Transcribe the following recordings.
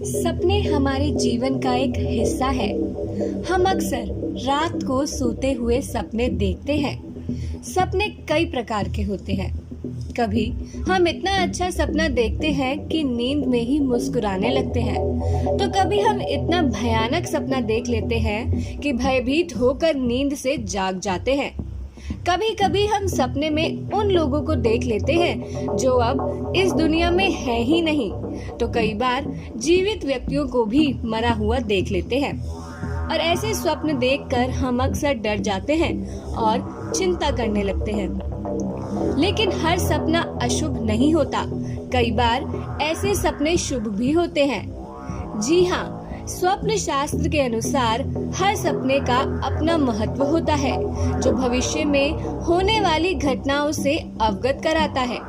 सपने हमारे जीवन का एक हिस्सा है। हम अक्सर रात को सोते हुए सपने देखते हैं। सपने कई प्रकार के होते हैं। कभी हम इतना अच्छा सपना देखते हैं कि नींद में ही मुस्कुराने लगते हैं, तो कभी हम इतना भयानक सपना देख लेते हैं कि भयभीत होकर नींद से जाग जाते हैं। कभी कभी हम सपने में उन लोगों को देख लेते हैं जो अब इस दुनिया में है ही नहीं, तो कई बार जीवित व्यक्तियों को भी मरा हुआ देख लेते हैं और ऐसे स्वप्न देखकर हम अक्सर डर जाते हैं और चिंता करने लगते हैं। लेकिन हर सपना अशुभ नहीं होता, कई बार ऐसे सपने शुभ भी होते हैं। जी हाँ, स्वप्न शास्त्र के अनुसार हर सपने का अपना महत्व होता है, जो भविष्य में होने वाली घटनाओं से अवगत कराता है।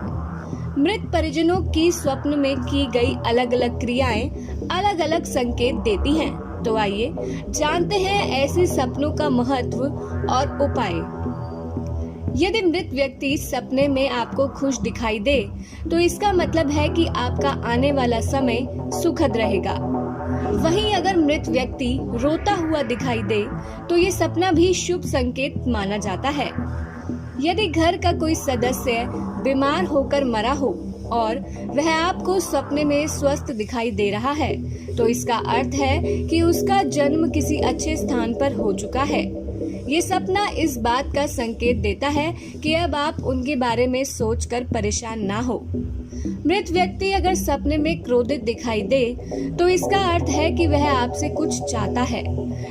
मृत परिजनों की स्वप्न में की गई अलग अलग क्रियाएं अलग अलग संकेत देती हैं। तो आइए जानते हैं ऐसे सपनों का महत्व और उपाय। यदि मृत व्यक्ति सपने में आपको खुश दिखाई दे, तो इसका मतलब है कि आपका आने वाला समय सुखद रहेगा। वहीं अगर मृत व्यक्ति रोता हुआ दिखाई दे, तो ये सपना भी शुभ संकेत माना जाता है। यदि घर का कोई सदस्य बीमार होकर मरा हो और वह आपको सपने में स्वस्थ दिखाई दे रहा है, तो इसका अर्थ है कि उसका जन्म किसी अच्छे स्थान पर हो चुका है। ये सपना इस बात का संकेत देता है कि अब आप उनके बारे में सोचकर परेशान ना हो। मृत व्यक्ति अगर सपने में क्रोधित दिखाई दे, तो इसका अर्थ है कि वह आपसे कुछ चाहता है।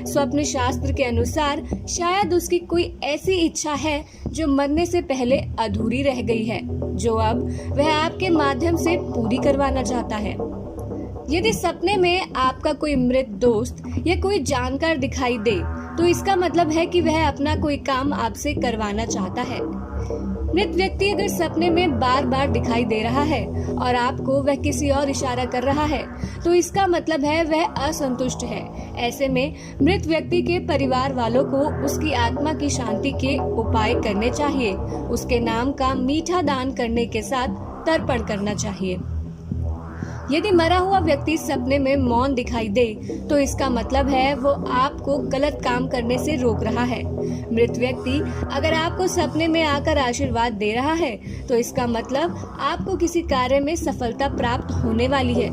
स्वप्न शास्त्र के अनुसार शायद उसकी कोई ऐसी इच्छा है जो मरने से पहले अधूरी रह गई है, जो अब वह आपके माध्यम से पूरी करवाना चाहता है। यदि सपने में आपका कोई मृत दोस्त या कोई जानकार दिखाई दे, तो इसका मतलब है कि वह अपना कोई काम आपसे करवाना चाहता है। मृत व्यक्ति अगर सपने में बार बार दिखाई दे रहा है और आपको वह किसी और इशारा कर रहा है, तो इसका मतलब है वह असंतुष्ट है। ऐसे में मृत व्यक्ति के परिवार वालों को उसकी आत्मा की शांति के उपाय करने चाहिए। उसके नाम का मीठा दान करने के साथ तर्पण करना चाहिए। यदि मरा हुआ व्यक्ति सपने में मौन दिखाई दे, तो इसका मतलब है वो आपको गलत काम करने से रोक रहा है। मृत व्यक्ति अगर आपको सपने में आकर आशीर्वाद दे रहा है, तो इसका मतलब आपको किसी कार्य में सफलता प्राप्त होने वाली है।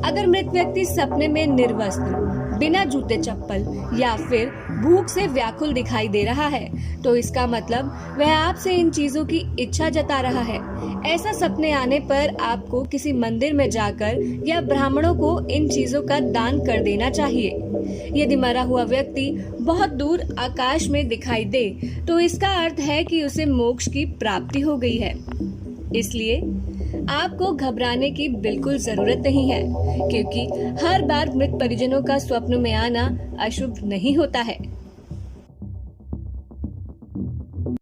अगर मृत व्यक्ति सपने में निर्वस्त्र, बिना जूते चप्पल या फिर भूख से व्याकुल दिखाई दे रहा है, तो इसका मतलब वह आपसे इन चीजों की इच्छा जता रहा है। ऐसा सपने आने पर आपको किसी मंदिर में जाकर या ब्राह्मणों को इन चीजों का दान कर देना चाहिए। यदि मरा हुआ व्यक्ति बहुत दूर आकाश में दिखाई दे, तो इसका अर्थ है कि उसे मोक्ष की प्राप्ति हो गई है। इसलिए आपको घबराने की बिल्कुल जरूरत नहीं है, क्योंकि हर बार मृत परिजनों का स्वप्न में आना अशुभ नहीं होता है।